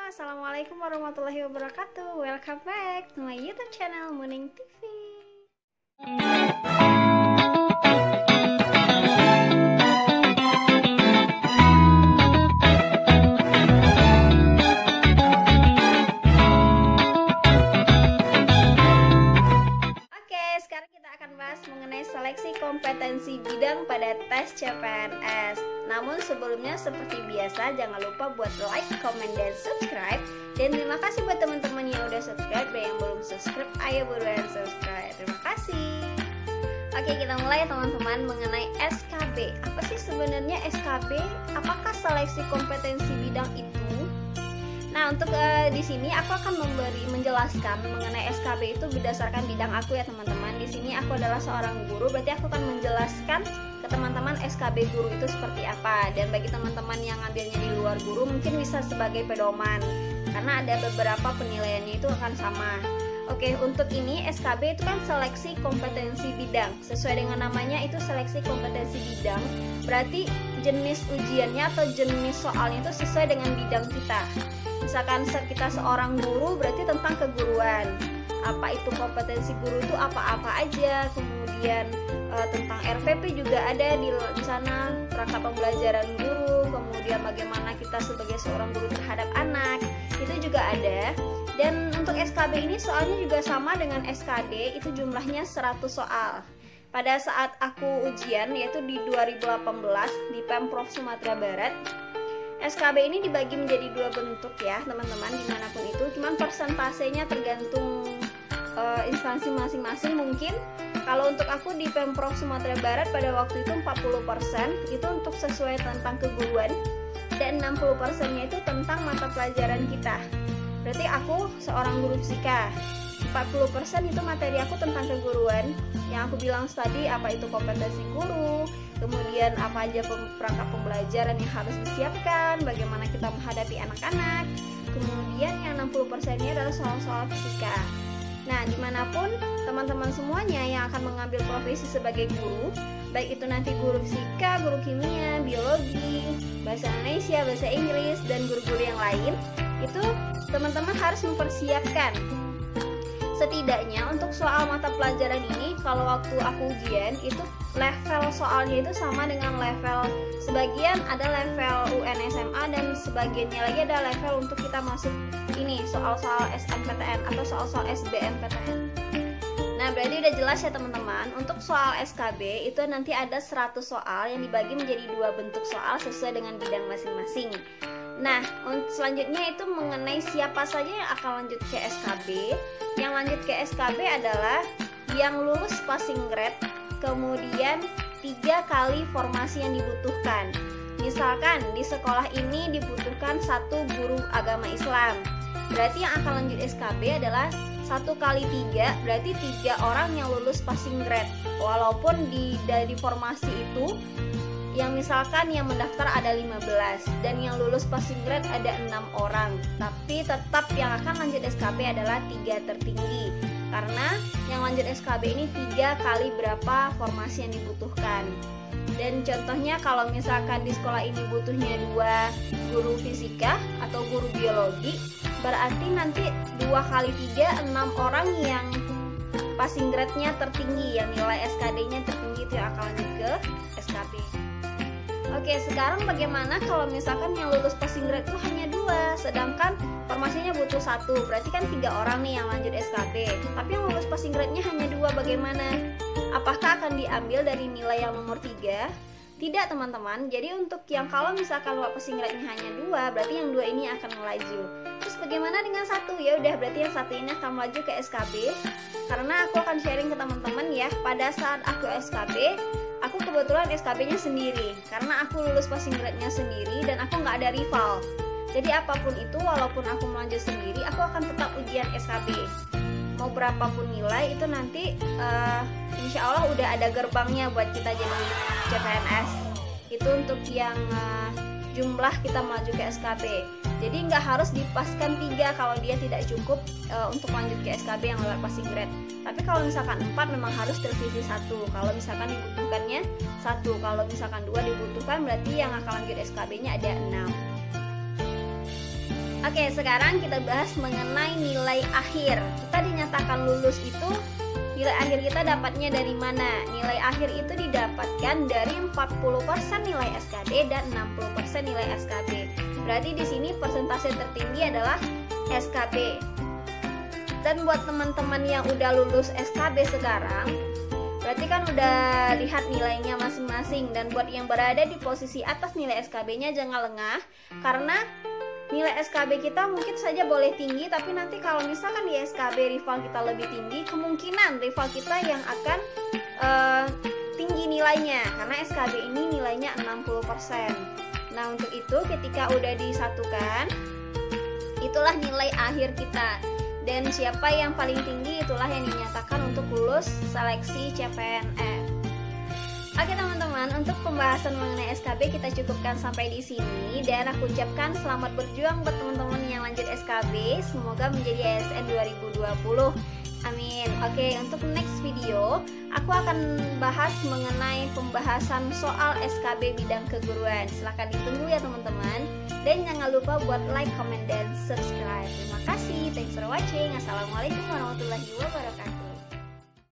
Assalamualaikum warahmatullahi wabarakatuh. Welcome back to my YouTube channel Muning TV. Oke, sekarang kita akan bahas mengenai seleksi kompetensi bidang pada tes CPNS. Namun sebelumnya seperti biasa jangan lupa buat like, comment, dan subscribe. Dan terima kasih buat teman-teman yang udah subscribe dan yang belum subscribe, ayo buruan subscribe. Terima kasih. Oke, kita mulai teman-teman mengenai SKB. Apa sih sebenarnya SKB? Apakah seleksi kompetensi bidang itu? Nah, untuk di sini aku akan menjelaskan mengenai SKB itu berdasarkan bidang aku ya teman-teman. Di sini aku adalah seorang guru, berarti aku akan menjelaskan ke teman-teman SKB guru itu seperti apa. Dan bagi teman-teman yang ngambilnya di luar guru mungkin bisa sebagai pedoman, karena ada beberapa penilaiannya itu akan sama. Oke, untuk ini SKB itu kan seleksi kompetensi bidang. Sesuai dengan namanya itu seleksi kompetensi bidang. Berarti jenis ujiannya atau jenis soalnya itu sesuai dengan bidang kita. Misalkan kita seorang guru berarti tentang keguruan. Apa itu kompetensi guru itu apa-apa aja. Kemudian tentang RPP juga ada di sana, perangkat pembelajaran guru. Kemudian bagaimana kita sebagai seorang guru terhadap anak, itu juga ada. Dan untuk SKB ini soalnya juga sama dengan SKD, itu jumlahnya 100 soal. Pada saat aku ujian, yaitu di 2018 di Pemprov Sumatera Barat, SKB ini dibagi menjadi dua bentuk ya teman-teman, dimanapun itu. Cuman persentasenya tergantung instansi masing-masing mungkin. Kalau untuk aku di Pemprov Sumatera Barat pada waktu itu 40% itu untuk sesuai tentang keguruan, dan 60%-nya itu tentang mata pelajaran kita. Berarti aku seorang guru fisika, 40% itu materi aku tentang keguruan. Yang aku bilang tadi, apa itu kompetensi guru, kemudian apa aja perangkat pembelajaran yang harus disiapkan, bagaimana kita menghadapi anak-anak. Kemudian yang 60%-nya adalah soal-soal fisika. Nah, dimanapun teman-teman semuanya yang akan mengambil profesi sebagai guru, baik itu nanti guru fisika, guru kimia, biologi, bahasa Indonesia, bahasa Inggris, dan guru-guru yang lain, itu teman-teman harus mempersiapkan. Setidaknya untuk soal mata pelajaran ini, kalau waktu aku ujian itu level soalnya itu sama dengan level, sebagian ada level UN SMA dan sebagiannya lagi ada level untuk kita masuk ini soal-soal SNPTN atau soal-soal SBMPTN. Nah, berarti udah jelas ya teman-teman. Untuk soal SKB itu nanti ada 100 soal yang dibagi menjadi dua bentuk soal sesuai dengan bidang masing-masing. Nah, selanjutnya itu mengenai siapa saja yang akan lanjut ke SKB. Yang lanjut ke SKB adalah yang lulus passing grade, kemudian 3 kali formasi yang dibutuhkan. Misalkan di sekolah ini dibutuhkan 1 guru agama Islam, berarti yang akan lanjut SKB adalah 1 kali 3, berarti 3 orang yang lulus passing grade. Walaupun dari formasi itu yang misalkan yang mendaftar ada 15 dan yang lulus passing grade ada 6 orang, tapi tetap yang akan lanjut SKB adalah 3 tertinggi, karena yang lanjut SKB ini 3 kali berapa formasi yang dibutuhkan. Dan contohnya kalau misalkan di sekolah ini butuhnya 2 guru fisika atau guru biologi, berarti nanti 2 kali 3 6 orang yang passing grade-nya tertinggi, yang nilai SKD-nya tertinggi, itu yang akan lanjut ke SKB. Oke, sekarang bagaimana kalau misalkan yang lulus passing grade itu hanya 2, sedangkan formasinya butuh 1, berarti kan 3 orang nih yang lanjut SKB, tapi yang lulus passing grade-nya hanya 2, bagaimana? Apakah akan diambil dari nilai yang nomor 3? Tidak teman-teman, jadi untuk yang kalau misalkan passing grade-nya hanya 2, berarti yang 2 ini akan melaju. Terus bagaimana dengan 1? Ya udah, berarti yang 1 ini akan melaju ke SKB. Karena aku akan sharing ke teman-teman ya, pada saat aku SKB, aku kebetulan SKB-nya sendiri, karena aku lulus passing grade-nya sendiri dan aku nggak ada rival. Jadi apapun itu, walaupun aku melanjut sendiri, aku akan tetap ujian SKB. Mau berapapun nilai itu nanti insya Allah udah ada gerbangnya buat kita jadi CPNS. Itu untuk yang jumlah kita melaju ke SKB. Jadi nggak harus dipaskan 3 kalau dia tidak cukup untuk lanjut ke SKB yang lewat passing grade. Tapi kalau misalkan 4 memang harus terselisih 1. Kalau misalkan dibutuhkannya 1, kalau misalkan 2 dibutuhkan, berarti yang akan lanjut SKB-nya ada 6. Oke, sekarang kita bahas mengenai nilai akhir. Kita dinyatakan lulus itu nilai akhir kita dapatnya dari mana? Nilai akhir itu didapatkan dari 40% nilai SKD dan 60% nilai SKB. Berarti di sini persentase tertinggi adalah SKB. Dan buat teman-teman yang udah lulus SKB sekarang, berarti kan udah lihat nilainya masing-masing. Dan buat yang berada di posisi atas nilai SKB-nya jangan lengah, karena nilai SKB kita mungkin saja boleh tinggi, tapi nanti kalau misalkan di SKB rival kita lebih tinggi, kemungkinan rival kita yang akan tinggi nilainya, karena SKB ini nilainya 60%. Nah, untuk itu ketika udah disatukan, itulah nilai akhir kita. Dan siapa yang paling tinggi itulah yang dinyatakan untuk lulus seleksi CPNS. Oke teman-teman, untuk pembahasan mengenai SKB kita cukupkan sampai di sini, dan aku ucapkan selamat berjuang buat teman-teman yang lanjut SKB, semoga menjadi ASN 2020. Amin. Oke, untuk next video aku akan bahas mengenai pembahasan soal SKB bidang keguruan. Silahkan ditunggu ya teman-teman, dan jangan lupa buat like, comment, dan subscribe. Terima kasih. Thanks for watching. Assalamualaikum warahmatullahi wabarakatuh.